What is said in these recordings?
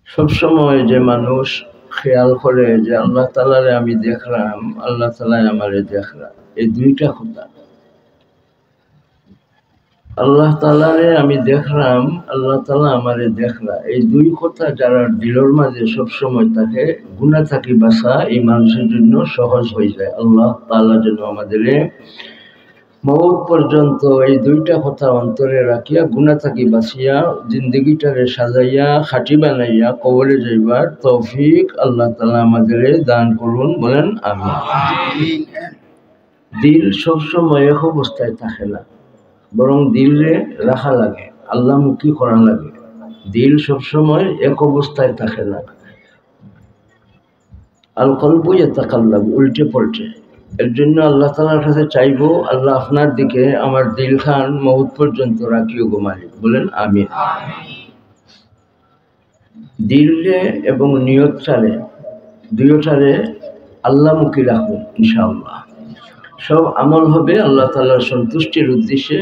সবসময় যে মানুষ খেয়াল করে যে আল্লাহ তাআলারে আমি দেখলাম, আল্লাহ তাআলা আমারে দেখলাম, এই দুইটা কথা। আল্লাহ তাআলারে আমি দেখলাম, আল্লাহ তাআলা আমারে দেখলা, এই দুই কথা যারা দিলের মাঝে সবসময় থাকে, গুনাহ থাকি বাঁচা এই মানুষের জন্য সহজ হয়ে যায়। আল্লাহ তাআলা যেন আমাদের মওত পর্যন্ত এই দুইটা কথা অন্তরে রাখিয়া গুনাহ থাকি বাঁচিয়া জিন্দগিটারে সাজাইয়া খাঁটি বানাইয়া কবরে যাইবার তৌফিক আল্লাহ তাআলা আমাদের দান করুন, বলেন আমিন। দিল সবসময় এক অবস্থায় থাকে না, বরং দিলে রাখা লাগে, আল্লাহমুখী করা লাগে। দিল সবসময় এক অবস্থায় থাকে না। আল কলবু ইয়াতাকাল্লাবু, উল্টে পল্টে। এর জন্য আল্লাহ তাআলার কাছে চাইবো, আল্লাহ আপনার দিকে আমার দিল খান মওত পর্যন্ত রাখিও গো মালিক, বলেন আমিন। দিলে এবং নিয়ত চালে দুইটারে আল্লাহমুখী রাখুন, ইনশাআল্লাহ সব আমল হবে আল্লাহ তাআলার সন্তুষ্টির উদ্দেশ্যে।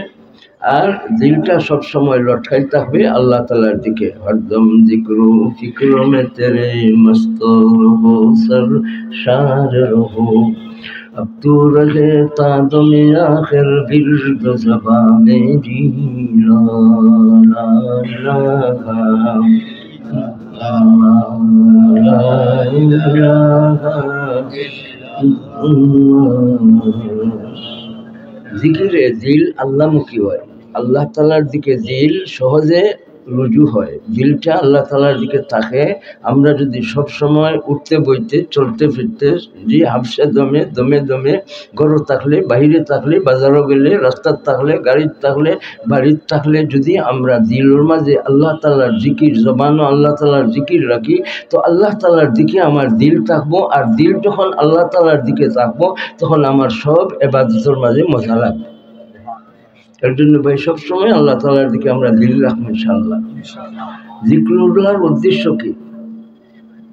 আর দিলটা সব সময় লটকাই থাকবে আল্লাহ তাআলার দিকে। হরদম জিক্রু ফিক্র মে তেরে মস্ত রহো সরশার রহো, अब तू रहता दम आखिर बिर्द ज़बा मेरी, ला ला इलाहा ला इलाहा জিকিরে দিল আল্লাহমুখী হয়, আল্লাহ তাআলার দিকে দিল সহজে রুজু হয়, দিলটা আল্লাহ তাআলার দিকে থাকে। আমরা যদি সব সময় উঠতে বইতে চলতে ফিরতে যে হাফসা দমে দমে দমে ঘরে থাকলে বাইরে থাকলে বাজারও গেলে রাস্তার থাকলে গাড়ির থাকলে বাড়ির থাকলে যদি আমরা দিলের মাঝে আল্লাহ তাআলার জিকির জবানও আল্লাহ তাআলার জিকির রাখি, তো আল্লাহ তাআলার দিকে আমার দিল থাকবো। আর দিল যখন আল্লাহ তাআলার দিকে থাকবো তখন আমার সব ইবাদতের মাঝে মজা লাগবে। এর জন্য ভাই সবসময় আল্লাহ তাআলার দিকে আমরা দিল রাখবো ইনশাআল্লাহ। জিকরুল্লাহর উদ্দেশ্য কি?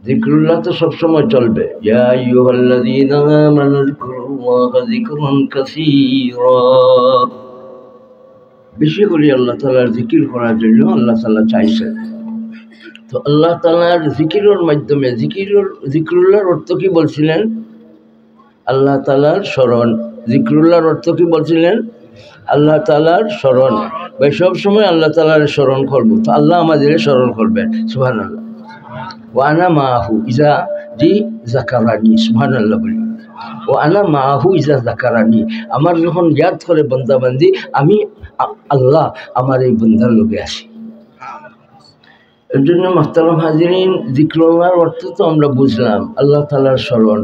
জিকরুল্লাহ তো সবসময় চলবে। ইয়া আইয়ুহাল্লাযীনা আমানু যিকুরুল্লাহা যিকরান কাসীরা, বেশি করে আল্লাহ তাআলার জিকির করার জন্য আল্লাহ তাআলা চাইছেন। তো আল্লাহ তাআলার জিকিরের মাধ্যমে জিকরুল্লাহর অর্থ কি বলছিলেন? আল্লাহ তাআলার স্মরণ। জিকরুল্লাহর অর্থ কি বলছিলেন? আল্লাহ তাআলার স্মরণ। ভাই সব সময় আল্লাহ তাআলার স্মরণ করবো, তো আল্লাহ আমাদের স্মরণ করবেন। সুবহানাল্লাহ। ওয়া আনা মাহু ইজা জি যাকারানি, সুবহানাল্লাহ বলি। ও আনা মাহু ইজা যাকারানি, আমার যখন ইয়াদ করে বান্দাবান্দি, আমি আল্লাহ আমার এই বান্দার লগে আসি। এর জন্য মুহতারাম হাজিরিন, জিকরুল্লাহর অর্থ তো আমরা বুঝলাম, আল্লাহ তাআলার স্মরণ।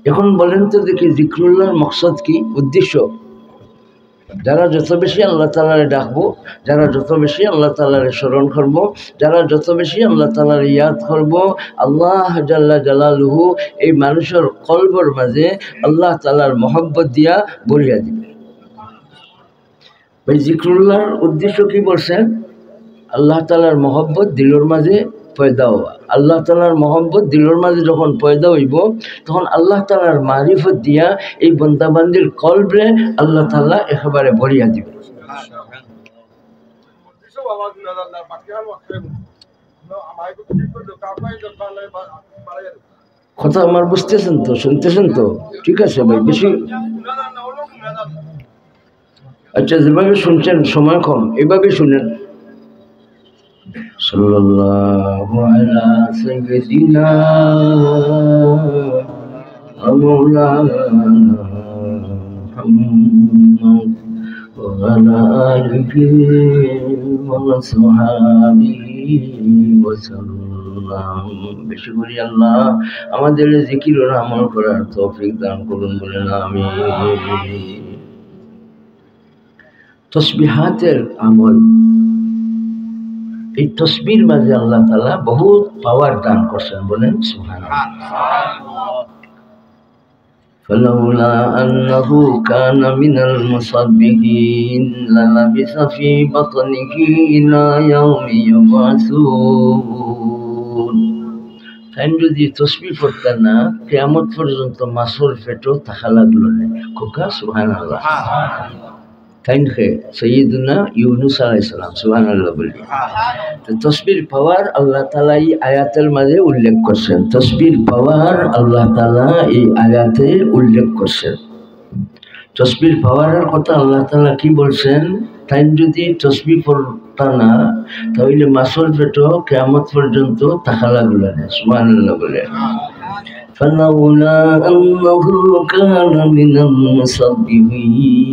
এখন বলেন তো দেখি জিকরুল্লাহর মকসদ কি, উদ্দেশ্য? যারা যত বেশি আল্লাহ তাআলারে ডাকবো, যারা যত বেশি আল্লাহ তাআলারে স্মরণ করবো, যারা যত বেশি আল্লাহ তাআলার ইয়াদ করবো, আল্লাহ জাল্লা জালালুহু এই মানুষের কলবের মাঝে আল্লাহ তাআলার মহব্বত দিয়া ভরিয়া দিবে। ভাই জিকরুল্লাহর উদ্দেশ্য কি বলছেন? আল্লাহ তাআলার মহব্বত দিলের মাঝে পয়দা হওয়া। আল্লাহ তাআলার মহব্বত দিলের মাঝে যখন পয়দা হইব, তখন আল্লাহ তাআলার মারিফত দিয়া এই বান্দাবান্দির কলবে আল্লাহ তাআলা একেবারে ভরিয়া দিবে। কথা আমার বুঝতেছেন তো, শুনতেছেন তো? ঠিক আছে ভাই, বেশি আচ্ছা যেভাবে শুনছেন সময় কম, এভাবে শুনেন। সাল্লাল্লাহু আলা সাইয়্যিদিনা ওয়া মাওলানা মুহাম্মদ ওয়া আলা আলিহি ওয়া সাহবিহি ওয়া সাল্লাম। বেশি করে আল্লাহ আমাদের জিকির ও আমল করার তৌফিক দান করুন, বলেন আমিন। তসবিহাতের আমল, এই তসবির মাঝে আল্লাহ তাআলা বহুত পাওয়ার দান করছেন, বলেন সুবহানাল্লাহ। ফালাউলা আন্নাহু কানা মিনাল মুসাব্বিহিন লালাবিসা ফি বাতনিহি ইলা ইয়াউমি ইউবাসুন। তাই যদি তসবিহ পড়তেন না, কিয়ামত পর্যন্ত মাসুর পেটও থাকা লাগলো না। খোকা সুবহানাল্লাহ। তাইনকে সৈয়দুনা ইউনুস আলাইহিস সালাম সুবহানাল্লাহ বলি। তো তসবির পাওয়ার আল্লাহ তাআলা এই আয়াতের মাঝে উল্লেখ করছেন। তসবির পাওয়ার আল্লাহ তাআলা এই আয়াতে উল্লেখ করছেন। তসবির পাওয়ারের কথা আল্লাহ তাআলা কি বলছেন? তাই যদি তসবি পড়তা না তাহলে মাসল পেটো কিয়ামত পর্যন্ত থাকা লাগলো না। সুবহানাল্লাহ বলে। فلولا أنه كان من المسبحين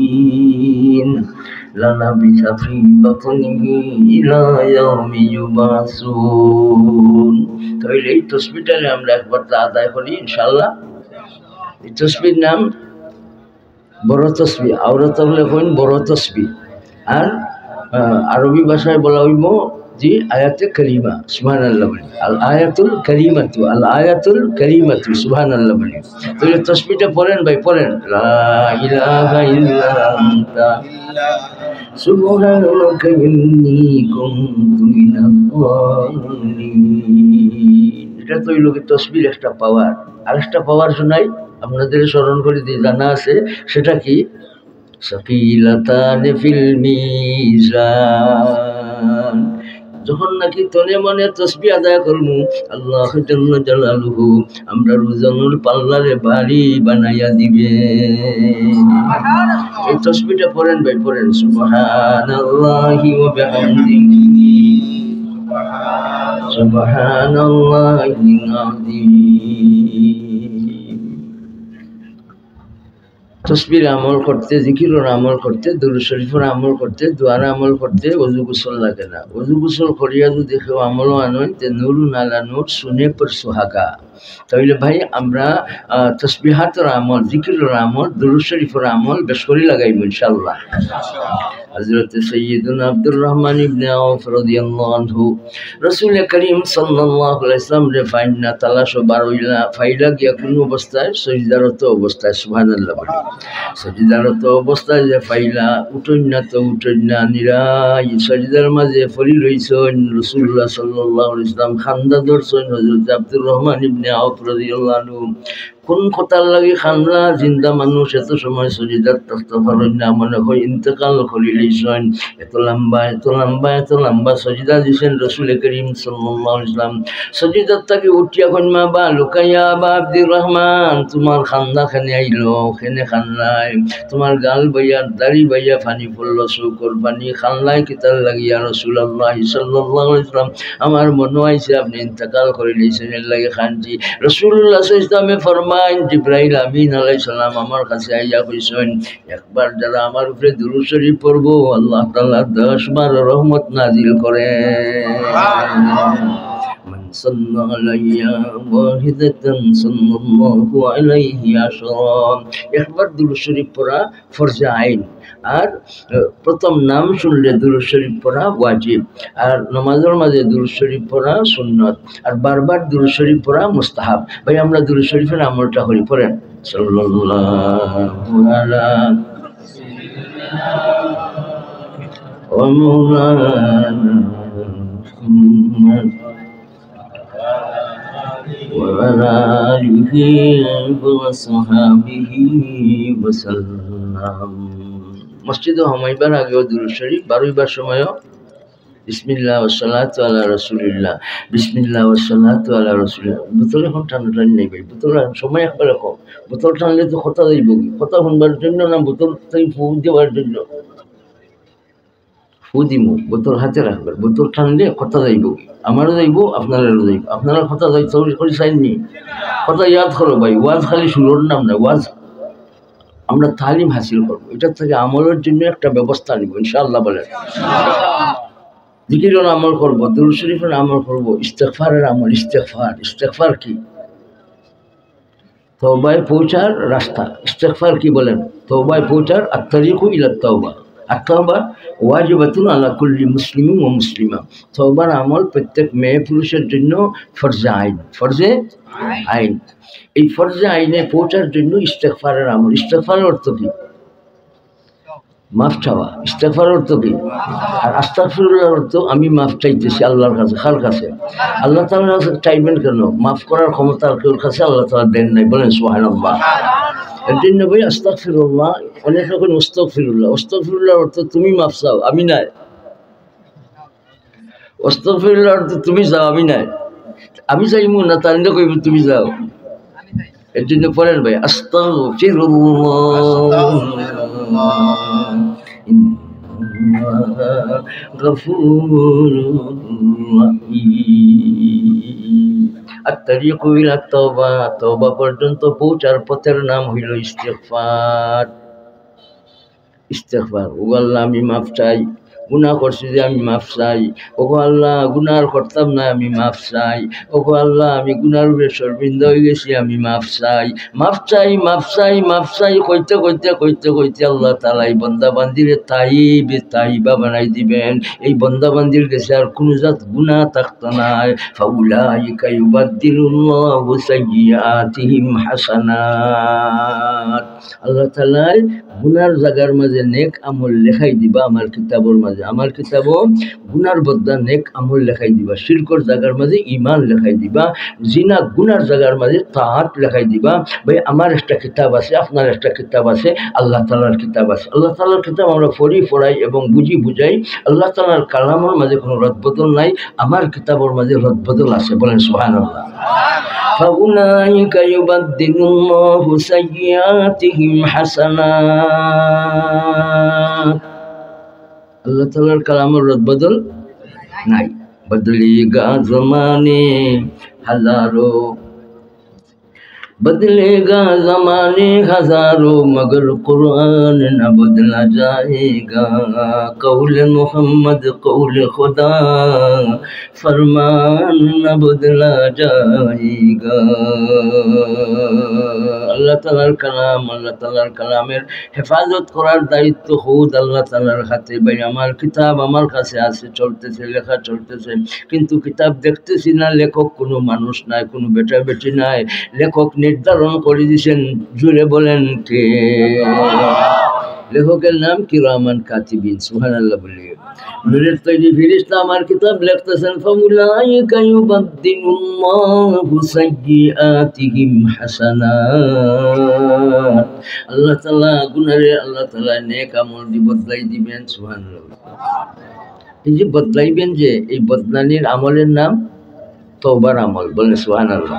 للبث في بطنه إلى يوم يبعثون। তাহলে এই তসবিহটা আমরা একবার আদায় করি ইনশাআল্লাহ। এই তসবির নাম বড় তসবি, আওরাত হলে কইন বড় তসবি, আর আরবি ভাষায় বলা হইব যে আয়াতে কারিমা। সুবহানাল্লাহ বলি। আল আয়াতুল কারিমাতু, আল আয়াতুল কারিমাতু, সুবহানাল্লাহ বলি। তাহলে তসবিহটা পড়েন ভাই, পড়েন। লা ইলাহা ইল্লা আনতা সুবহানাকা ইন্নী কুনতু মিনাল যালিমিন। এটা তো হইল তসবির একটা পাওয়ার। আর একটা পাওয়ার শোনাই আপনাদের স্মরণ করে দিয়ে জানা আছে, সেটা কি? সাকিলাতান ফিল মিজান। যখন নাকি তনে মনে তসবি আদায় করবো, আল্লাহ জাল্লা জালালুহু আমরা রোজানোর পাল্লারে বাড়ি বানাইয়া দিবে। এই তসবিটা পড়েন ভাই, পড়েন। সুবহানাল্লাহি ওয়া বিহামদিহি সুবহানাল্লাহিল আযীম। তসবির আমল করতে, জিকিরের আমল করতে, দুরূদ শরীফের আমল করতে, দোয়ার আমল করতে ওযু গোসল লাগে না। ওযু গোসল করিয়া যদি কেউ আমলও আনেন তে নূরুন আলা নূর সুনে পর সুহাগা। তাহলে ভাই আমরা তসবিহাতের আমল, জিকিরের আমল, দুরূদ শরীফের আমল বেশ করে লাগাইব ইনশাআল্লাহ। হযরত সৈয়দুনা আব্দুর রহমান ইবনে আওফ রাদিয়াল্লাহু আনহু রাসূল করিম সাল্লাল্লাহু আলাইহি ওয়াসাল্লাম রে ফাইন্না তালাশ বারইলা ফাইলা গিয়া কোন অবস্থায়? সজদারত অবস্থায়। সুবহানাল্লাহ বলি। সজদারত অবস্থায় যে ফাইলা, উঠইন না তো উঠইন না, নিরাই সজদার মাঝে পড়ি রইছেন রাসূলুল্লাহ সাল্লাল্লাহু আলাইহি ওয়াসাল্লাম। খান্দা ধরছেন হযরত আব্দুর রহমান ইবনে আওফ রাদিয়াল্লাহু আনহু। কোন কথার লাগে খান্না? জিন্দা মানুষ এত সময় সজিদার থাকতে পারেন না, মনে হয় ইন্তেকাল করিলেছেন। এত লম্বা এত লম্বা এত লম্বা সজিদা দিয়েছেন রাসূল করিম সাল্লাল্লাহু আলাইহি ওয়াসাল্লাম। সজিদার থেকে উঠিয়া কইমা বা লুকাইয়া বা আব্দুর রহমান তোমার খান্দা খানে আইলো, খেনে খান্নাই তোমার গাল বইয়া দাড়ি বইয়া পানি পড়লো, চৌকর পানি খান্নাই কিতার লাগিয়া রাসূলুল্লাহ সাল্লাল্লাহু আলাইহি ওয়াসাল্লাম আমার মনে হইছে আপনি ইন্তেকাল করিলেছেন, এর লাগে খানজি। রাসূলুল্লাহ সাল্লাল্লাহু আলাইহি ওয়াসাল্লাম ফরমাইন জিবরাইল আমিন আলাইহিস সালাম আমার কাছে আইয়া কইছেন একবার যারা আমার উপরে দুরূদ শরীফ পড়বো আল্লাহ তাআলা 10 বার রহমত নাজিল করেন। মান সাল্লা আলাইয়া ওয়াহিদাতান সাল্লাল্লাহু আলাইহি আশরা। একবার দুরূদ শরীফ পড়া ফরজে আইন, আর প্রথম নাম শুনলে দুরূদ শরীফ পড়া ওয়াজিব, আর নামাজের মাঝে দুরূদ শরীফ পড়া সুন্নত, আর বারবার দুরূদ শরীফ পড়া মুস্তাহাব। ভাই আমরা দুরূদ শরীফের আমলটা করি, পড়েন। সাল্লাল্লাহু আলা ওয়া মাওলানা মুহাম্মদ ওয়া আলা আলিহি ওয়া সাহবিহি ওয়া সাল্লাম। মসজিদে হামাইবার আগেও দুরূদ শরীফ, বারবার সময়ও বিসমিল্লাহ ওয়া সালাতু আলা রাসূলিল্লাহ, বিসমিল্লাহ ওয়া সালাতু আলা রাসূলিল্লাহ। বোতল এখন টানাটানি নেই ভাই, বোতল সময় একবার রাখো। বোতল টানলে তো কথা যাইব, কথা শুনবার জন্য না বোতল তাই ফু দেওয়ার জন্য? ফু দিমু, বোতল হাতে রাখবেন। বোতল টানলে কথা যাইব, আমারও যাইব আপনারাও যাইব। আপনারা কথা যাই করে চাইননি, কথা ইয়াদ করো ভাই। ওয়াজ খালি শুরুর নাম না, ওয়াজ আমরা তালিম হাসিল করবো, এটার থেকে আমলের জন্য একটা ব্যবস্থা নিব ইনশাআল্লাহ। বলেন জিকিরের আমল করবো, দুরূদ শরীফের আমল করবো, ইস্তেগফারের আমল। ইস্তেগফার, ইস্তেগফার কি? তওবায় পৌঁছার রাস্তা। ইস্তেগফার কি বলেন? তওবায় পৌঁছার আত-তারিকু ইলাত তাওবা। আত-তাওবা ওয়াজিবাতুন আলা কুল্লি মুসলিমিন ওয়া মুসলিমা। তওবার আমল প্রত্যেক মেয়ে পুরুষের জন্য ফরজে আইন, ফরজে আইন। এই ফরজে আইনে পৌঁছার জন্য ইস্তেগফারের আমল। ইস্তেগফারের অর্থ কি? মাফ চাওয়া। ইস্তেগফার অর্থ কি? আর আস্তাগফিরুল্লাহর অর্থ আমি মাফ চাইতেছি আল্লাহর কাছে। কার কাছে? আল্লাহ তাআলার কাছে চাইবেন কেন? মাফ করার ক্ষমতা আর কেউর কাছে আল্লাহ তাআলা দেন নাই। বলেন সুবহানাল্লাহ। এর জন্য ভাই আস্তাগফিরুল্লাহ, অনেক রকম আস্তাগফিরুল্লাহ। আস্তাগফিরুল্লাহর অর্থ তুমি মাফ চাও, আমি নাই। আস্তাগফিরুল্লাহর অর্থ তুমি যাও, আমি নাই। আমি চাইবো না, তার কইব তুমি যাও। এর জন্য পড়েন ভাই আস্তাগফিরুল্লাহ ইন্নাল্লাহা গফুরুর রহিম। আত-তারিকু ইলা তাওবা, তওবা পর্যন্ত পৌঁছার পথের নাম হইল ইস্তিগফার। ইস্তিগফার, ও আল্লাহ আমি মাফ চাই, গুনাহ করছি যে আমি মাফ চাই। ওগো আল্লাহ গুনাহ করতাম না, আমি মাফ চাই। ওগো আল্লাহ আমি গুনার উপরে শর্মিন্দা হয়ে গেছি, আমি মাফ চাই, মাফ চাই, মাফ চাই, মাফ চাই কইতে কইতে কইতে কইতে আল্লাহ তাআলা এই বান্দা বান্দিরে তাইবা বানাই দিবেন। এই বান্দা বান্দির কাছে আর কোনো জাত গুনাহ থাকতো না। ফাউলাইকা ইউবাদদিলুল্লাহু সাইয়্যাতিহিম হাসানাত। আল্লাহ তাআলা গুনার জায়গার মাঝে নেক আমল লেখাই দিবা আমার কিতাবের মাঝে। আমার কিতাবও গুনার বদলা নেক আমল লেখাই দিবা। শিরকর জায়গার মাঝে ঈমান লেখাই দিবা। জিনা গুনার জায়গার মাঝে তাআত লেখাই দিবা। ভাই আমার একটা কিতাব আছে, আপনার একটা কিতাব আছে, আল্লাহ তাআলার কিতাব আছে। আল্লাহ তাআলার কিতাব আমরা পড়ি পড়াই এবং বুঝি বুঝাই। আল্লাহ তাআলার কালামের মাঝে কোনো রদবদল নাই, আমার কিতাবের মাঝে রদবদল আছে। বলেন সুবহানাল্লাহ। فَأُولَئِكَ يُبَدِّلُ اللَّهُ سَيِّئَاتِهِمْ حَسَنَاتٍ। আল্লাহ তাআলার কালামের রদবদল নাই। বদলেগা জমানে হাজারো, बदलेगा ज़माने हज़ारों मगर कुरान न बदला जाएगा। कौल मोहम्मद कौल खुदा फरमान न बदला जाएगा। আল্লাহ তাআলার কালাম, আল্লাহ তাআলার কালামের হেফাজত করার দায়িত্ব খুদ আল্লাহ তাআলার হাতে। ভাই আমার কিতাব আমার কাছে আছে, চলতেছে, লেখা চলতেছে, কিন্তু কিতাব দেখতেছি না। লেখক কোনো মানুষ নাই, কোনো বেটা বেটি নাই। লেখক নির্ধারণ করে দিয়েছেন। জুড়ে বলেন কে? লেখকের নাম কিরামান কাতিবিন। সুবহানাল্লাহ বলি। নূরের তৈরি ফেরেশতা আমার কিতাব লিখতেছেন। ফাউলাইকা ইউবাদদিলুল্লাহু সাইয়্যাতিহিম হাসানাত। আল্লাহ তাআলা গুনারে আল্লাহ তাআলা নেক আমল দি বদলাই দিবেন। সুবহানাল্লাহ। এই যে বদলাইবেন, যে এই বদলানির আমলের নাম তওবার আমল। বলেন সুবহানাল্লাহ।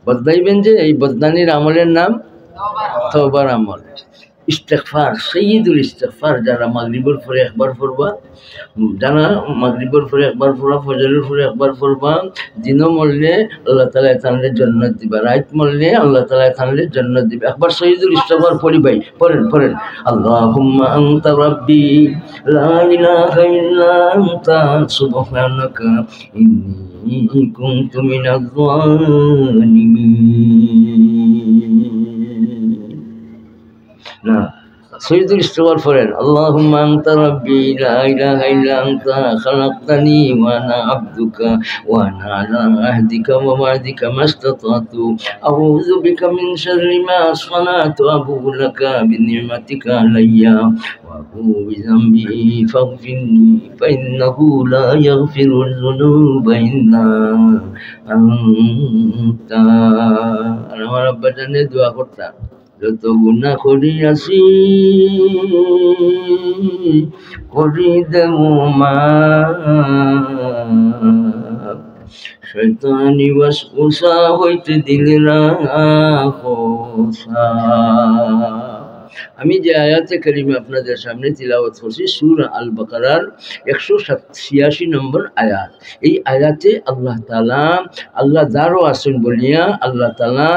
বদলাইবেন যে এই বদলানির আমলের নাম তওবার আমল। ইস্তেগফার, সাইয়্যিদুল ইস্তেগফার যারা মাগরিবের পরে একবার পড়বা, যারা মাগরিবের পরে একবার পড়বা, ফজরের পরে একবার পড়বা, দিনও মরলে আল্লাহ তাআলা তাদের জান্নাত দিবা, রাত মরলে আল্লাহ তাআলা তাদের জান্নাত দিবে। একবার সাইয়্যিদুল ইস্তেগফার পড়ি ভাই, পড়েন পড়েন। আল্লাহুম্মা আনতা রাব্বি লা ইলাহা ইল্লা আনতা সুবহানাকা ইন্নী কুনতু মিনাজ জালিমিন। না, সাইয়্যিদুল ইস্তেগফার পড়েন। আল্লাহুম্মা আনতা রাব্বি লা ইলাহা ইল্লা আনতা খালাকতানি ওয়া আনা আবদুকা ওয়া আনা আলা আহদিকা ওয়া ওয়া'দিকা মাস্তাতাতু আউযু বিকা মিন শাররি মা সানাতু আবুউ লাকা বিনি'মাতিকা আলাইয়া ওয়া আবুউ বিযামবি ফাগফিরনি ফাইন্নাহু লা ইয়াগফিরুয যুনুবা ইল্লা আনতা। আমার আব্বা জানে দোয়া করতাম, যত গুনাহ করিয়াছি করি দেব মাফ, শয়তানি ওয়াসওয়াসা হইতে দিলে রাখো সাফ। আমি যে আয়াতে কারিমা আপনাদের সামনে তিলাওয়াত করছি সূরা আল বাকারার 186 নম্বর আয়াত। এই আয়াতে আল্লাহ তাআলা, আল্লাহ যারও আছেন বলিয়া আল্লাহ তাআলা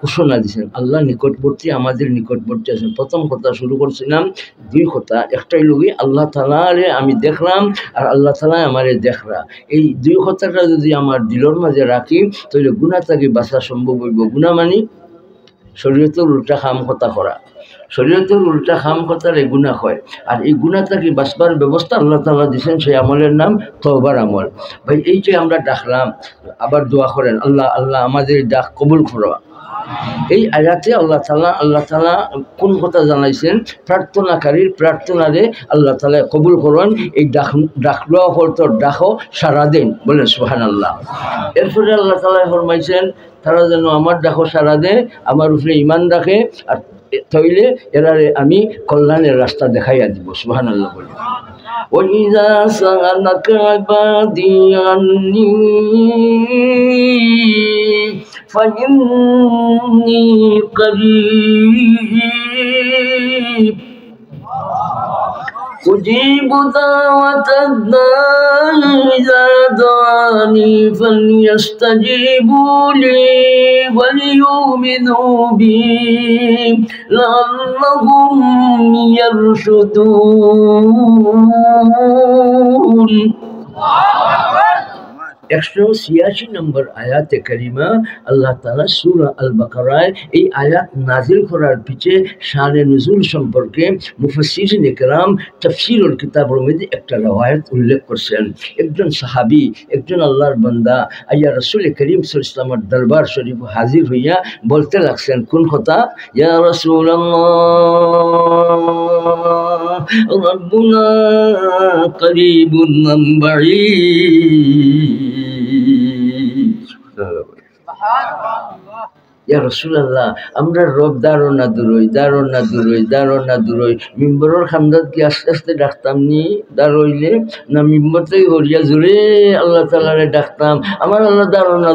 ঘোষণা দিয়েছেন। আল্লাহ নিকটবর্তী, আমাদের নিকটবর্তী আছেন। প্রথম কথা শুরু করছিলাম, দুই কথা। একটাই লোক আল্লাহ তাআলারে আমি দেখলাম আর আল্লাহ তাআলা আমারে দেখরা। এই দুই কথাটা যদি আমার দিলের মাঝে রাখি তাহলে গুনাহ থেকে বাঁচা সম্ভব হইব। গুনাহ মানে শরীয়তের উল্টা কাম কথা করা, শরীয়তের উল্টা কাম কথার এই গুনাহ হয়। আর এই গুনাহ থেকে বাঁচবার ব্যবস্থা আল্লাহ তাআলা দিয়েছেন, সেই আমলের নাম তওবার আমল। ভাই এই যে আমরা ডাকলাম, আবার দোয়া করেন আল্লাহ আল্লাহ আমাদের ডাক কবুল করো। এই আয়াতে আল্লাহ তাআলা কোন কথা জানাইছেন? প্রার্থনাকারীর প্রার্থনারে আল্লাহ তাআলা কবুল করেন। এই ডাকলোয়া হলতর ডাকো সারা দিন, বলেন সুবহানাল্লাহ। এরপরে আল্লাহ তাআলা ফরমাইছেন তারা যেন আমার ডাকো সারা দেয়, আমার উপরে ঈমান রাখে, আর তইলে এরারে আমি কল্যাণের রাস্তা দেখাইয়া দিব। সুবহানাল্লাহ বলে। وَإِذَا سَأَلَكَ عِبَادِي عَنِّي فَإِنِّي قَرِيبٌ أُجِيبُ دَعْوَةَ الدَّاعِ إِذَا دَعَانِي فَلْيَسْتَجِيبُوا لِي وَلْيُؤْمِنُوا بِي لَعَلَّهُمْ يَرْشُدُونَ। 186 নম্বর আয়াতে কারিমা আল্লাহ তাআলা সূরা আল বাকারায় এই আয়াত নাজিল করার পিছে শানে নুজুল সম্পর্কে মুফাসসিরিন ইকরাম তাফসীরুল কিতাবের মধ্যে একটা রওয়ায়াত উল্লেখ করেছেন। একজন সাহাবী, একজন আল্লাহর বান্দা আইয়া রাসূল করিম সাল্লাল্লাহু আলাইহি ওয়াসাল্লামের দরবার শরীফ হাজির হইয়া বলতে লাগছেন কোন কথা? ইয়া রাসূলুল্লাহ রাব্বুনা করিবুন মিন বাঈদ। ইয়া রাসূলুল্লাহ আমরা রব দারোনা দূরই মিম্বরের খামদাত কি আস্তে আস্তে ডাকতাম নি দারইলে না মিম্বর থেকে হরিয়া জোরে আল্লাহ তাআলারে ডাকতাম আমার আল্লাহ দারোনা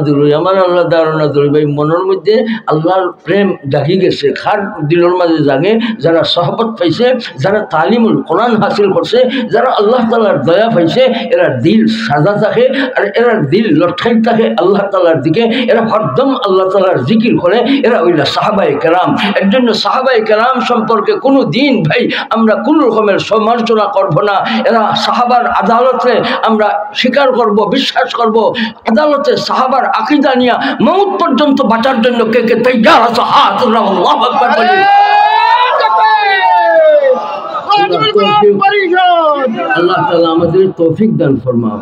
দূরই। ভাই মনের মধ্যে আল্লাহর প্রেম জাগি গেছে, খার দিলের মাঝে জাগে যারা সহবত পাইছে, যারা তালিমুল কোরআন হাসিল করছে, যারা আল্লাহ তাআলার দয়া পাইছে, এরা দিল সাজা থাকে আর এরা দিল লটকাই থাকে আল্লাহ তাআলার দিকে। এরা হরদম আল্লাহ তাআলার জিকির করে, এরা হইলা সাহাবায়ে কেরাম। এর জন্য সাহাবায়ে কেরাম সম্পর্কে কোনো দিন ভাই আমরা কোনো রকমের সমালোচনা করব না। এরা সাহাবার আদালতে আমরা স্বীকার করব, বিশ্বাস করব। আদালতে সাহাবার আকীদা নিয়া মওত পর্যন্ত বাঁচার জন্য কে কে তৈয়ার আছে? হাত তোলা, আল্লাহু আকবার বলি। আল্লাহ তাআলা আমাদের তৌফিক দান ফরমাও।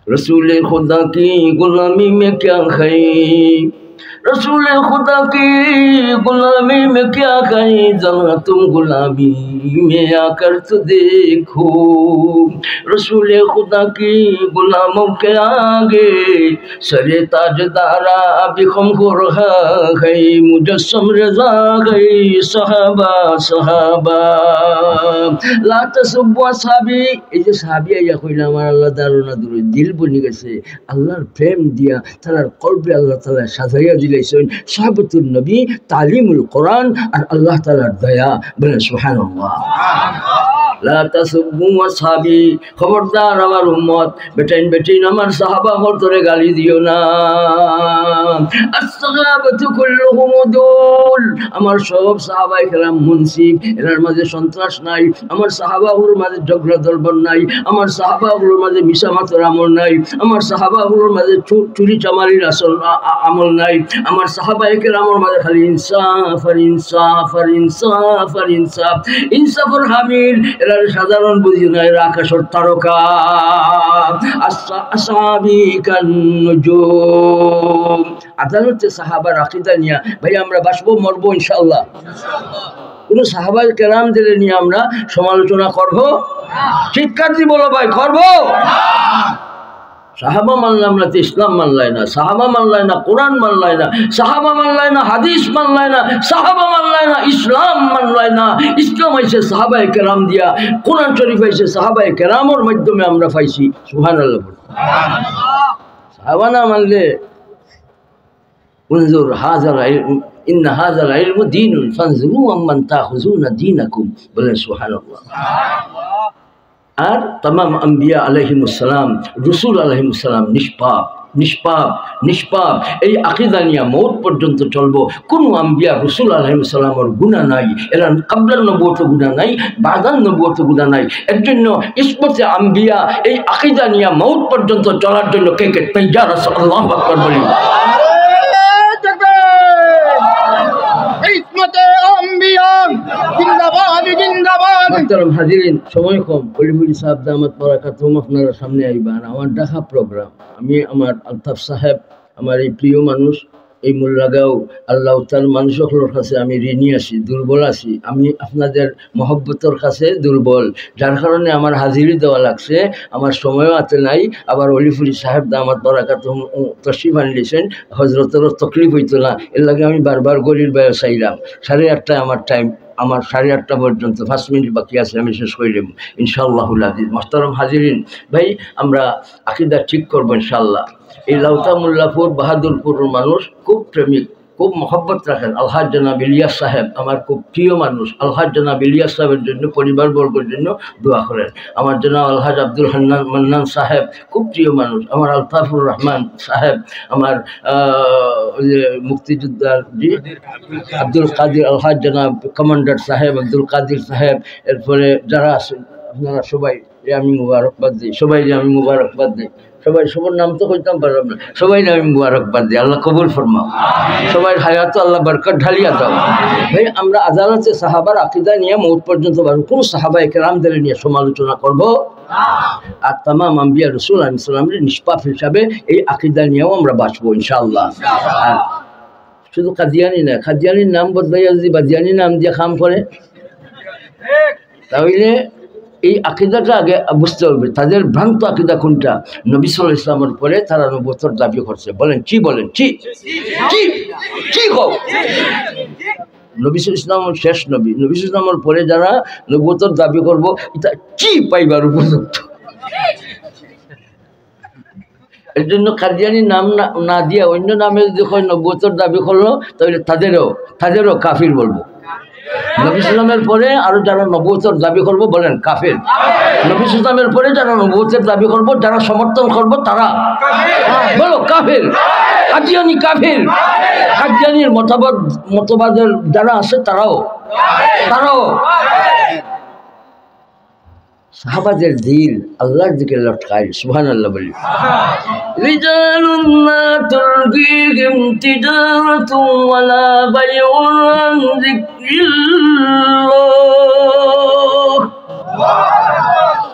रसूल खुदा की गुलामी में क्या है, रसूल खुदा की गुलामी में क्या है, जरा तुम गुलामी में आकर तो देखो। रसूल खुदा की गुलामों के आगे सरे ताजदारा भी खम को रहा है, मुजस्सम रजा गई सहाबा ला तसब्बु असहाबी। এই যে সাহাবী আইয়া কইলা আমার আল্লাহ দারুনা দূরে দিল বনি গেছে, আল্লাহর প্রেম দিয়া তার কলবে আল্লাহ তাআলা সাজাইয়া দিলাইছেন সাহাবাতুন নবী, তালিমুল কোরআন আর আল্লাহ তাআলার দয়া। বলেন সুবহানাল্লাহ। লা তাসুব্বু আসহাবি, খবরদার আমার উম্মত বেটিন আমার সাহাবা হরতরে গালি দিও না। আসসাহাবাতু কুল্লুহুম উদুল, আমার সব সাহাবায়ে কেরাম মুনসিফ, এর মাঝে সন্ত্রাস নাই। আমার সাহাবাগুলোর মাঝে ঝগড়া দলবল নাই। আমার সাহাবাগুলোর মাঝে মিশামাতের আমল নাই। আমার সাহাবাগুলোর মাঝে চুরি চামারির আমল নাই। আমার সাহাবায়ে কেরামের মাঝে খালি ইনসাফ আর ইনসাফ আর ইনসাফ আর ইনসাফ। ইনসাফের হামিল এরা সাধারণ বুঝি না, এরা আকাশের তারকা। আসহাবি কান্নুজুম। আদালতে সাহাবার আকীদা নিয়া ভাই আমরা বাঁচবো মরবো ইনশাআল্লাহ। কোন সাহাবায়ে কেরামদের নিয়ে আমরা সমালোচনা করব? চিৎকার দিয়ে বলো ভাই, করব? সাহাবা মানলাম না তো ইসলাম মানলাই না, সাহাবা মানলাই না কোরআন মানলাই না, সাহাবা মানলাই না হাদিস মানলাই না, সাহাবা মানলাই না ইসলাম মানলাই না। ইসলাম হইছে সাহাবায়ে কেরাম দিয়া, কোরআন শরীফ হইছে সাহাবায়ে কেরামের মাধ্যমে আমরা পাইছি। সুবহানাল্লাহ। সাহাবা না মানলে উনজুর হাযাল ইলম ইন্না হাযাল ইলমু দীনুন ফানজুরু আম্মান তাখুযুনা দীনাকুম। বলেন সুবহানাল্লাহ। আর तमाम আম্বিয়া আলাইহিমুস সালাম, রাসূল আলাইহিমুস সালাম নিষ্পাপ এই আকীদা নিয়ে মওত পর্যন্ত চলবো। কোন আম্বিয়া রাসূল আলাইহিমুস সালামের গুনাহ নাই, এরা ক্বাবলান নবুয়ত গুনাহ নাই, বাদান নবুয়ত গুনাহ নাই। এর জন্য ইসমতে আম্বিয়া এই আকীদা নিয়ে মওত পর্যন্ত চলার জন্য কে কে তৈয়ার আছে? আল্লাহু আকবার বলি। সময় কম, কলিমুল্লাহ সাহেব দামাত বারাকাতুহুম আপনারা সামনে আইবা। আমার ঢাকা প্রোগ্রাম, আমি আমার আলতাফ সাহেব আমার এই প্রিয় মানুষ এই মোল্লাগাঁও আল্লাহ তার মানুষ সকলের কাছে আমি ঋণী আছি, দুর্বল আছি। আমি আপনাদের মহব্বতের কাছে দুর্বল, যার কারণে আমার হাজিরি দেওয়া লাগছে। আমার সময়ও হাতে নাই। আবার অলিফুলি সাহেব দামাত বরাকাত তশরিফ আনিয়েছেন, হজরতেরও তকলিফ হইতো না, এর লাগে আমি বারবার গলির বাইরে চাইলাম। 8:30টায় আমার টাইম, আমার 8:30 পর্যন্ত 5 মিনিট বাকি আছে, আমি শেষ করলাম ইনশাআল্লাহুল আজিজ। মোহতারাম হাজিরিন ভাই, আমরা আকিদা ঠিক করবো ইনশাআল্লাহ। এই লাউতা মোল্লাপুর বাহাদুরপুরের মানুষ খুব প্রেমিক, খুব মহব্বত রাখেন। আলহাজ জনাব ইলিয়াস সাহেব আমার খুব প্রিয় মানুষ। আলহাজ জনাব ইলিয়াস সাহেবের জন্য, পরিবারবর্গের জন্য দোয়া করেন। আমার জনাব আলহাজ আব্দুল মান্নান সাহেব খুব প্রিয় মানুষ। আমার আলতাফুর রহমান সাহেব, আমার মুক্তিযোদ্ধার জি আব্দুল কাদির, আলহাজ জনাব কমান্ডার সাহেব আব্দুল কাদির সাহেব, এরপরে যারা আছেন আপনারা সবাই আমি মুবারকবাদ দিই, সবাইকে আমি মুবারকবাদ দিই। সবার নাম তো কইতাম পারলাম না, সবাইকে আমি মুবারকবাদ দিই। আল্লাহ কবুল ফরমাও, সবাই হায়াত আল্লাহ বরকত ঢালিয়া দাও। ভাই, আমরা আদালতে সাহাবার আকিদা নিয়ে মৌত পর্যন্ত পারবো, কোন সাহাবা একরামদের নিয়ে সমালোচনা করব? আর তামাম আম্বিয়া রাসূল আলাইহিস সালামের নিষ্পাপ হিসাবে এই আকিদা নিয়েও আমরা বাঁচবো ইনশাআল্লাহ। আর শুধু কাদিয়ানি না, কাদিয়ানির নাম বদলাইয়া যদি বাদিয়ানি নাম দিয়ে কাম করে, তাহলে এই আকিদাটা আগে বুঝতে হবে তাদের ভ্রান্ত আকিদা কোনটা। নবী সাল্লাল্লাহু আলাইহি ওয়াসাল্লামের পরে তারা নবুয়তের দাবি করছে। বলেন কি? বলেন কি? হোক নবী সাল্লাল্লাহু আলাইহি ওয়াসাল্লাম শেষ নবী, নবী সাল্লাল্লাহু আলাইহি ওয়াসাল্লামের পরে যারা নবুয়তের দাবি করব, এটা কি পাইবার উপযুক্ত? এর জন্য কাদিয়ানি নাম না দিয়া অন্য নামে যদি নবুয়তের দাবি করলো, তাহলে তাদেরও কাফির বলবো। নবী সাল্লামের পরে আরো যারা নবুয়তের দাবি করবো, বলেন কাফির। নবী সাল্লামের পরে যারা নবুয়তের দাবি করবো, যারা সমর্থন করবো, তারা বলো কাফির। কাদিয়ানি কাফির। কাদিয়ানির মতবাদের যারা আছে তারাও সাহাবাদের দিল আল্লাহর দিকে লটকায়। সুবহানাল্লাহ বলি। রিজালুন লা তুলহিহিম তিজারাতুন ওয়ালা বাইউন আন যিকরিল্লাহ।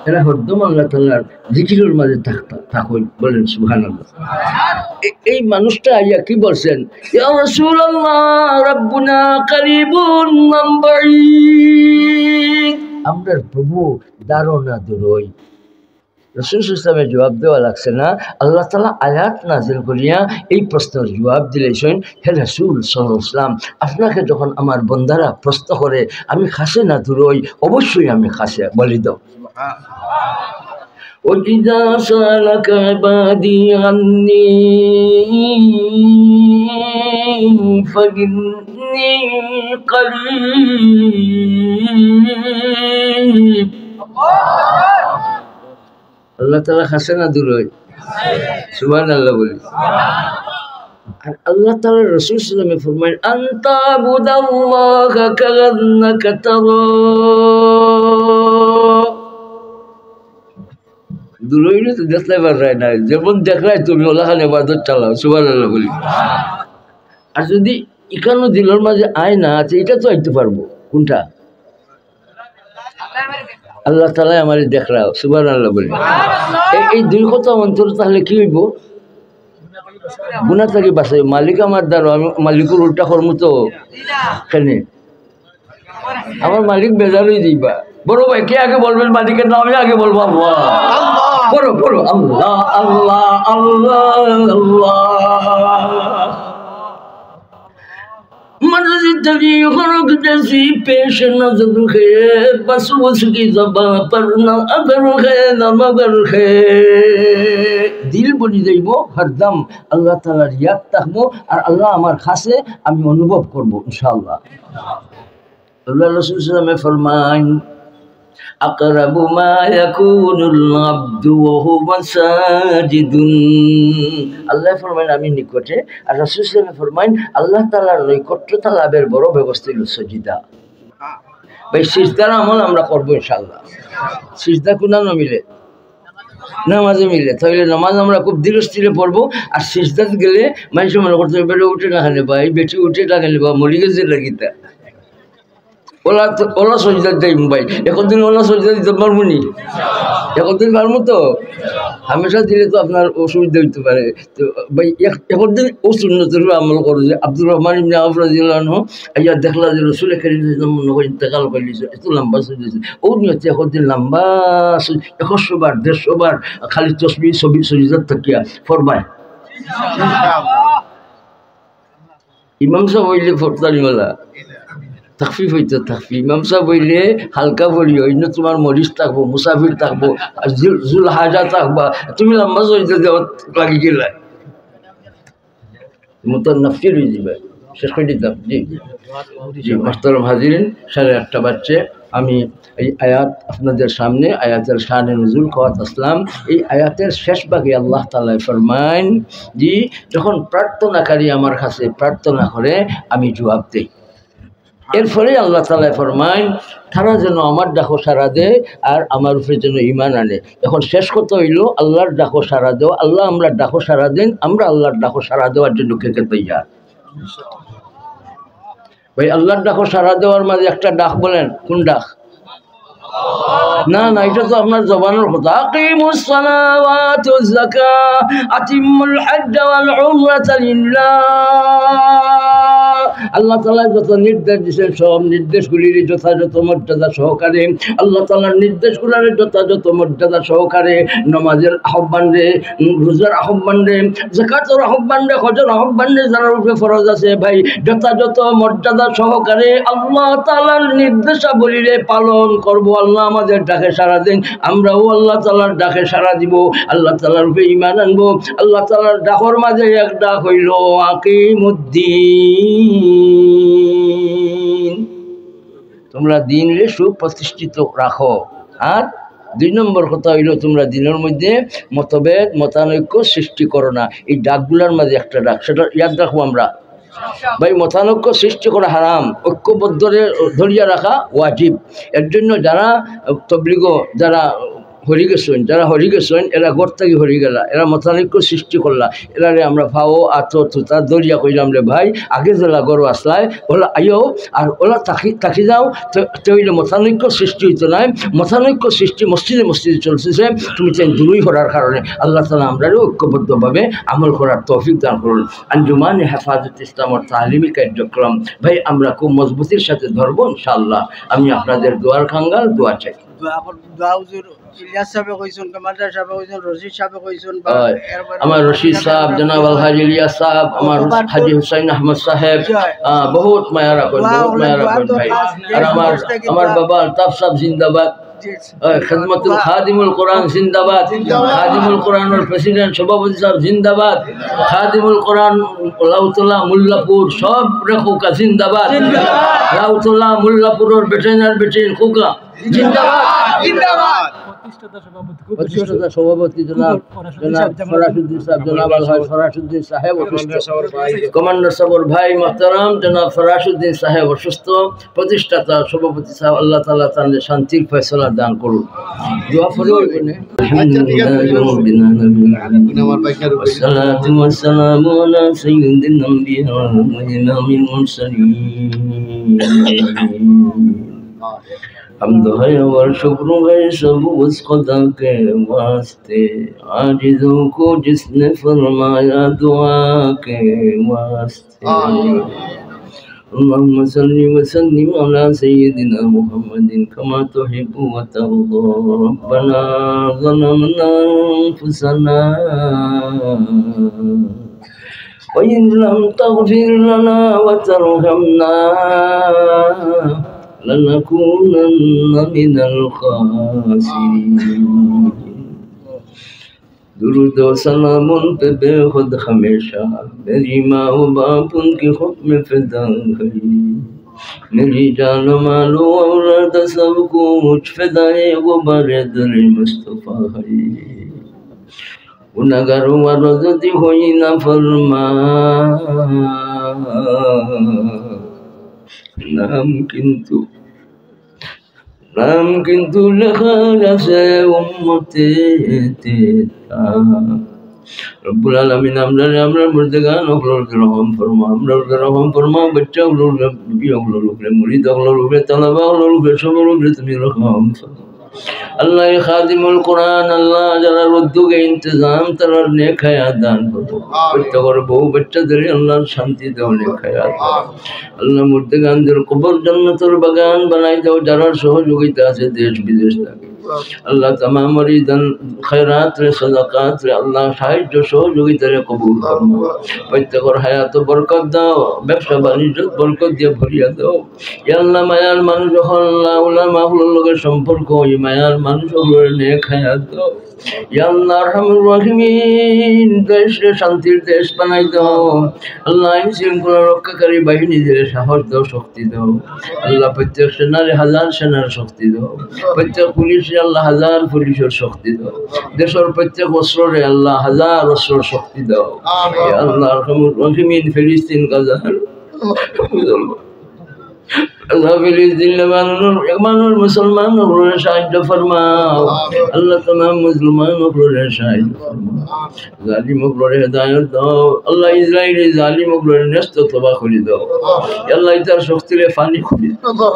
এরা হরদম আল্লাহ তাআলার জিকিরের মাঝে থাকুন। বলেন সুবহানাল্লাহ। এই মানুষটা আইয়া কি বলছেন? ইয়া রাসূলুল্লাহ, রাব্বুনা কারীবুন মিন বাঈদ। আমরার প্রভু দারো না দূরই। রাসূল সাল্লাল্লাহু জবাব দেওয়া লাগছে না, আল্লাহ তাআলা আয়াত নাযিল করিয়া এই প্রশ্নের জবাব দিলেছেন, হে রাসূল সাল্লাল্লাহু আলাইহি ওয়াসাল্লাম, আপনাকে যখন আমার বন্দারা প্রশ্ন করে আমি খাসে না দূরই, অবশ্যই আমি খাসে। বলি দাও وَإِذَا سَأَلَكَ عِبَادِي عَنِّي فَإِنِّي قَرِيبٌ। আল্লাহ তাআলা খাসে না দূরই? সুবহানাল্লাহ বলি। আর আল্লাহ তাআলা রাসূল সাল্লাল্লাহু আলাইহি ওয়াসাল্লাম ফরমায়, আনতা বুদাল্লাহা কাআন্নাকা তারা। দূরইলে তো দেখতে পারাই না, যেমন দেখলাই তুমি ওলাখানে ইবাদত চালাও। সুবহানাল্লাহ বলি। আর যদি ইকানো দিলের মাঝে আয় না আছে, এটা তো আইতে পারবো। কোনটা? আল্লাহ তাআলা আমার দেখরাও। সুবহানাল্লাহ বলি। এই দুই কথা অন্তর তাহলে কি হইব? গুনাহ থেকে বাঁচাই। মালিক আমার দ্বারা, আমি মালিকের উল্টা কর্ম তো কেন? আমার মালিক বেজার হয়ে দিবা। বড় ভাই কে আগে বলবেন মালিকের নাম? আমি আগে বলবো আল্লাহ। পড়ো আল্লাহ আল্লাহ আল্লাহ আল্লাহ। मर्ज़ी तेरी खुर्क जैसी पेश नजर है, बस उसकी ज़बां पर न अगर है न मगर है। दिल বলি যাইব হরদম আল্লাহ তাআলার ইয়াদ থাকবো, আর আল্লাহ আমার খাসে আমি অনুভব করবো ইনশাআল্লাহ। আল্লাহ রাসূল সাল্লাল্লাহু আলাইহি ওয়াসাল্লাম ফরমান, আকরাবু মা ইয়াকুনুল আবদু ওয়া হুয়া সাজিদুন। আল্লাহ ফরমান আমি নিকটে, আর রাসূল সাল্লাল্লাহু আলাইহি ওয়াসাল্লাম ফরমান আল্লাহ তাআলার নৈকট্যতা লাভের বড় ব্যবস্থা হলো সাজদা। ভাই সিজদার আমল আমরা করব ইনশাআল্লাহ। সিজদা কোনা না মিলে? নামাজে মিলে। তাহলে নামাজ আমরা খুব ধীরে স্থিরে পড়বো। আর সিজদাত গেলে মানুষ মনে করতে বেড়ে উঠে না খানে ভাই, বেটি উঠে না খানে বা মরি গেছে লাগিতা। ওলা ওলা সজদার যাই ভাই, একদিন ওলা সজদা দিতে পারবো নি, একদিন পারবো তো, হামেশা দিলে তো আপনার অসুবিধা হইতে পারে। তো ভাই একদিন ও সুন্নতের আমল করো যে আব্দুর রহমান ইবনে আউফ রাদিয়াল্লাহু আনহু আইয়া দেখলা যে রাসূল কারীম সাল্লাল্লাহু আলাইহি ওয়াসাল্লাম ইন্তেকাল করলিছে, এত লম্বা সজদা, ও নিয়তে একদিন লম্বা 100 বার 150 বার খালি তসবিহ ছবি সজদা তাকিয়া ফরমায়। ইমাম সাহেব হইলে ফরতালিওয়ালা তাকফিফ হইতো, তাকফিফ। ইমাম সাহেব হইলে হালকা বলি, অন্য তোমার মরিচ থাকবো, মুসাফির থাকবো, আর জুল হাজা থাকবা, তুমি লম্বা সজদা দেওয়া লাগি গেলা মোতার নাফসির হয়ে যাবে, শেষ করে দিতাম। জি জি মাহতারাম হাজিরিন, 8:30 বাজছে। আমি এই আয়াত আপনাদের সামনে, আয়াতের শানে নুজুল কওয়াত আসলাম। এই আয়াতের শেষ ভাগে আল্লাহ তাআলা ফরমান জি, যখন প্রার্থনাকারী আমার কাছে প্রার্থনা করে আমি জবাব দেই। এরপরে আল্লাহ তাআলা ফরমান তারা যেন আমার ডাকো সাড়া দেয় আর আমার উপরে যেন ঈমান আনে। এখন শেষ কথা হইল আল্লাহর ডাকো সাড়া দেওয়া। আল্লাহ আমরা ডাকো সাড়া দেন, আমরা আল্লাহর ডাকো সাড়া দেওয়ার জন্য কে কে তৈয়ার? ভাই আল্লাহর ডাকো সাড়া দেওয়ার মাঝে একটা ডাক বলেন, কোন ডাক? না না, এটা তো আপনার জবানের কথা। আকিমুস সালাওয়াতু ওয়াজ যাকাত আতিমুল হজ্জ ওয়াল উমরাতা লিল্লাহ। আল্লাহ তাআলা যত নির্দেশ দিয়েছেন সব নির্দেশগুলির যথাযথ মর্যাদা সহকারে, আল্লাহ তাআলার নির্দেশগুলোর যথাযথ মর্যাদা সহকারে নামাজের আহ্বান রে, রোজার আহ্বান রে, যাকাতের আহ্বান রে, হজের আহ্বান রে যারা উপরে ফরজ আছে ভাই যথাযথ মর্যাদা সহকারে আল্লাহ তাআলার নির্দেশাবলীরে পালন করব। আল্লাহ আমাদের ডাকে সাড়া দেন, আমরাও আল্লাহ তাআলার ডাকে সাড়া দিব, আল্লাহ তাআলার উপরে ঈমান আনবো। আল্লাহ তাআলার ডাকর মাঝে এক ডাক হইল আকিমুদ্দিন, তোমরা দিনরে সুপ্রতিষ্ঠিত রাখো। আর 2 নম্বর কথা হইল তোমরা দিনের মধ্যে মতভেদ মতানৈক্য সৃষ্টি করো না। এই ডাকগুলার মাঝে একটা ডাক, সেটা ইয়াদ রাখবো আমরা ভাই। মতানৈক্য সৃষ্টি করা হারাম, ঐক্যবদ্ধ ধরিয়া রাখা ওয়াজিব। এর জন্য যারা তবলিগ, যারা হরি গেছেন, যারা হরি গেছেন এরা ঘর থেকে হরি গেলা, এরা মতানৈক্য সৃষ্টি করলা, এরারে আমরা ভাও আতো তুতা দরিয়া কইলাম রে ভাই আগে জেলা গরু আসলায় ওলা আইও আর ওলা তাকি যাও, তৈলে মতানৈক্য সৃষ্টি হইতো নাই। মতানৈক্য সৃষ্টি মসজিদে মসজিদে চলতেছে, তুমি চাই দূরই করার কারণে আল্লাহ তাআলা আমরাও ঐক্যবদ্ধভাবে আমল করার তৌফিক দান করুন। আঞ্জুমান হেফাজত ইসলামের তালিমি কার্যক্রম ভাই আমরা খুব মজবুতির সাথে ধরবো ইনশাআল্লাহ। আমি আপনাদের দোয়ার খাঙ্গাল, দোয়া চাই। আমার রশিদ সাহেব, জনাব আলহাজ ইলিয়াস সাহেব, আমার হাজি হুসাইন আহমদ সাহেব বহুত মায়া রাখেন, বহুত মায়া রাখেন ভাই। আর আমার বাবা আলতাফ সাহেব জিন্দাবাদ, খেদমতুল খাদিমুল কোরআন জিন্দাবাদ, খাদিমুল কোরআনের প্রেসিডেন্ট সভাপতি সাহেব জিন্দাবাদ, খাদিমুল কোরআন লাউতলা মুল্লাপুর সব রেখুকা জিন্দাবাদ, লাউতলা মুল্লাপুরের বেটেনার বেটেন খুকা জিন্দাবাদ জিন্দাবাদ। প্রতিষ্ঠাতা সভাপতি জনাব ফরাসুদ্দিন সাহেব, জনাব আলহাজ ফরাসুদ্দিন সাহেব অসুস্থ, কমান্ডার সাহেবের ভাই মোহতারাম জনাব ফরাসুদ্দিন সাহেব অসুস্থ। প্রতিষ্ঠাতা সভাপতি সাহেব আল্লাহ তাআলা তাদের শান্তির ফয়সালা দান করুন। দোয়া ফরমাই বলেন والصلاة والسلام على سيد الأنبياء وإمام المرسلين। حمد ہے اور شکر ہے سب اس خدا کے واسطے، عاجزوں کو جس نے فرمایا دعا کے واسطے۔ اللهم صل وسلم على سيدنا محمد كما تحب وترضى۔ ربنا ظلمنا أنفسنا وإن لم تغفر لنا وترحمنا لنكونن من الخاسرين۔ درود و سلام ان پہ بے خود ہمیشہ، میری ماں و باپ ان کی خود میں فدا ہے، میری جان و مال و اولاد سب کچھ فدائے غبار در مصطفیٰ ہے۔ গুনাহগার আর যদি হই না ফরমান, নাম কিন্তু লেখা আছে উম্মতে তেরা। রব্বুল আলামিন আমরা মুর্দেগান ওগুলোকে রহম ফরমা, আমরা রহম ফরমা, বাচ্চা ওগুলোর বিয়েগুলোর উপরে, মুরিদ ওগুলোর উপরে, তালাবা ওগুলোর উপরে, সবার উপরে তুমি রহম ফরমা। আল্লাহ খাদিমুল কোরআন আল্লাহ যারা উদ্যোগে ইন্তজাম তারা নেক হায়াত দান করো, প্রত্যেকের বউ বাচ্চাদের আল্লাহ শান্তি দাও, নেক হায়াত দাও। আল্লাহ মুর্দেগানদের কবর জান্নাতের বাগান বানাই দাও, যারা সহযোগিতা আছে দেশ বিদেশ থেকে। আল্লাহ তামাম মরিদান খয়রাত রে সাদাকাত রে আল্লাহ সাহায্য সহযোগিতারে কবুল করো, প্রত্যেকের হায়াত বরকত দাও, ব্যবসা বাণিজ্য বরকত দিয়ে ভরিয়া দাও। ইয়া আল্লাহ মায়ার মানুষ যখন আল্লাহ উলামা গুলোর লগে সম্পর্ক, এই মায়ার মানুষ গুলোর নেক হায়াত দাও। ইয়া আল্লাহ আরহামুর রাহিমিন দেশে শান্তির দেশ বানাই দাও। আল্লাহ আইন শৃঙ্খলা রক্ষাকারী বাহিনীদের সাহস দাও, শক্তি দাও। আল্লাহ প্রত্যেক সেনারে হাজার সেনার শক্তি দাও, প্রত্যেক পুলিশে আল্লাহ হাজার পুলিশের শক্তি দাও, দেশের প্রত্যেক অস্ত্রে আল্লাহ হাজার অস্ত্র শক্তি দাও। ইয়া আল্লাহ আরহামুর রাহিমিন ফিলিস্তিন গাজা মুসলমান সাহায্য ফরমাও। আল্লাহ তামাম মুসলমান সাহায্য ফরমাও, জালিম হেদায়ত দাও। আল্লাহ ইসরায়েলি জালিম ন্যস্ত তবা করে দাও। আল্লাহ ইতার শক্তিরে ফানি করে দাও।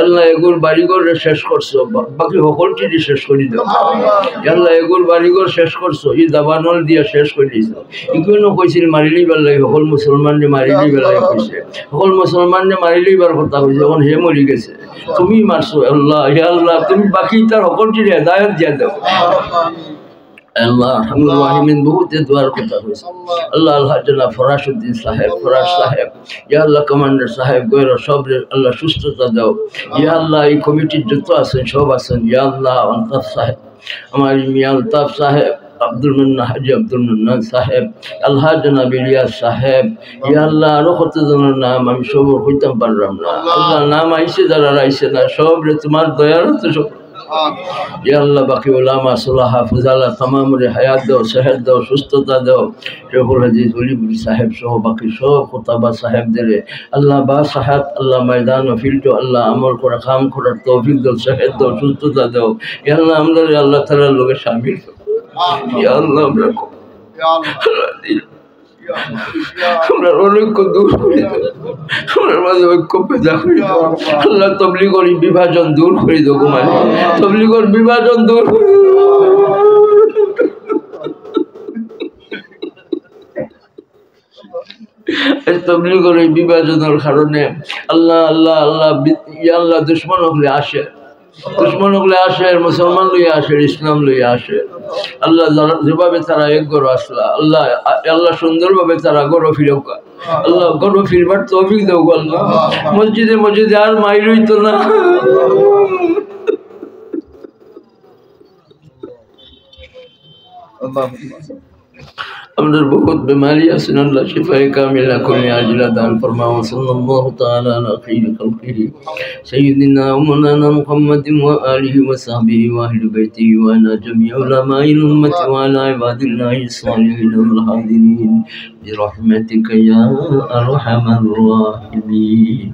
আল্লাহ এগুর বাড়িঘর শেষ করছো, বাকি সকলটি শেষ করে দাও। আল্লাহ এগুর বাড়িঘর শেষ করছো, ই দাবানল দিয়া শেষ করে দিয়েছো। এগুলো কইছিল মারিলি বেলায় সকল মুসলমান মারিলি বেলায় কইছে, সকল মুসলমান মারিলিবার কথা কইছে, যখন হে মরি গেছে তুমি মারছো। আল্লাহ হে আল্লাহ তুমি বাকি তার সকলটি হেদায়ত দিয়া দাও। আল্লাহ আরহামুর রাহিমিন বহুতে দোয়ার কথা কইছে। আল্লাহ আল্লাহ জনাব ফরাসউদ্দিন সাহেব, ফরাস সাহেব, ইয়া আল্লাহ কমান্ডার সাহেব গয়র সব আল্লাহ সুস্থতা দাও। ইয়া আল্লাহ এই কমিটির যত আছেন সব আছেন, ইয়া আল্লাহ আলতাফ সাহেব, আমার মিয়া আলতাফ সাহেব, আব্দুল মান্নান হাজি আব্দুল মান্নান সাহেব, আল্লাহ জনাব ইলিয়াস সাহেব, ইয়া আল্লাহ আরো কতজনের নাম আমি সব হইতাম পারলাম না। আল্লাহ নাম আইসে যারা আইসে না সব রে তোমার দয়ার হতে সব। ইয়া আল্লাহ বাকি উলামা সুলাহা ফুজালা তামাম রে হায়াত দাও, সেহত দাও, সুস্থতা দাও। শেখুল হাদিস অলিপুরি সাহেব সহ বাকি সব খোতাবা সাহেবদের আল্লাহ বা সাহাত আল্লাহ ময়দান ও ফিল্ড আল্লাহ আমল করা কাম করার তৌফিক দাও, সেহত দাও, সুস্থতা দাও। ইয়া আল্লাহ আমরা আল্লাহ তাআলার লোকে শামিল করো। ইয়া আল্লাহ আমরা আমরা অনেক দূর করে দাও, আমরা মাঝে ঐক্য পেদা করে দাও। আল্লাহ তবলিগের বিভাজন দূর করে দাও, মানে তবলিগের বিভাজন দূর করে তবলিগের এই বিভাজনের কারণে আল্লাহ আল্লাহ আল্লাহ ইয়া আল্লাহ দুশ্মন হলে আসে, দুশ্মন হলে আসে, মুসলমান লইয়া আসে, ইসলাম লইয়া আসে। আল্লাহ যেভাবে তারা এক গড় আসলা আল্লাহ আল্লাহ সুন্দরভাবে তারা গড় ফিরেও, আল্লাহ গড় ফিরবার তৌফিক দেও। আল্লাহ মসজিদে মসজিদে আর মাইর হইতো না। আমাদের বহুত বেমারি আছেন, আল্লাহ শিফায়ে কামিলা করে আজলা দান ফরমাও। সাল্লাল্লাহু তাআলা আলা খাইরি খালকিহি সাইয়্যিদিনা ওয়া মাওলানা মুহাম্মাদিন ওয়া আলিহি ওয়া সাহবিহি ওয়া আহলি বাইতিহি ওয়া আলা জামিই উলামাইল উম্মতি ওয়া আলা ইবাদিল্লাহি সালিহিন ওয়াল হাদিরিন বিরহমাতিকা ইয়া আরহামার রাহিমিন।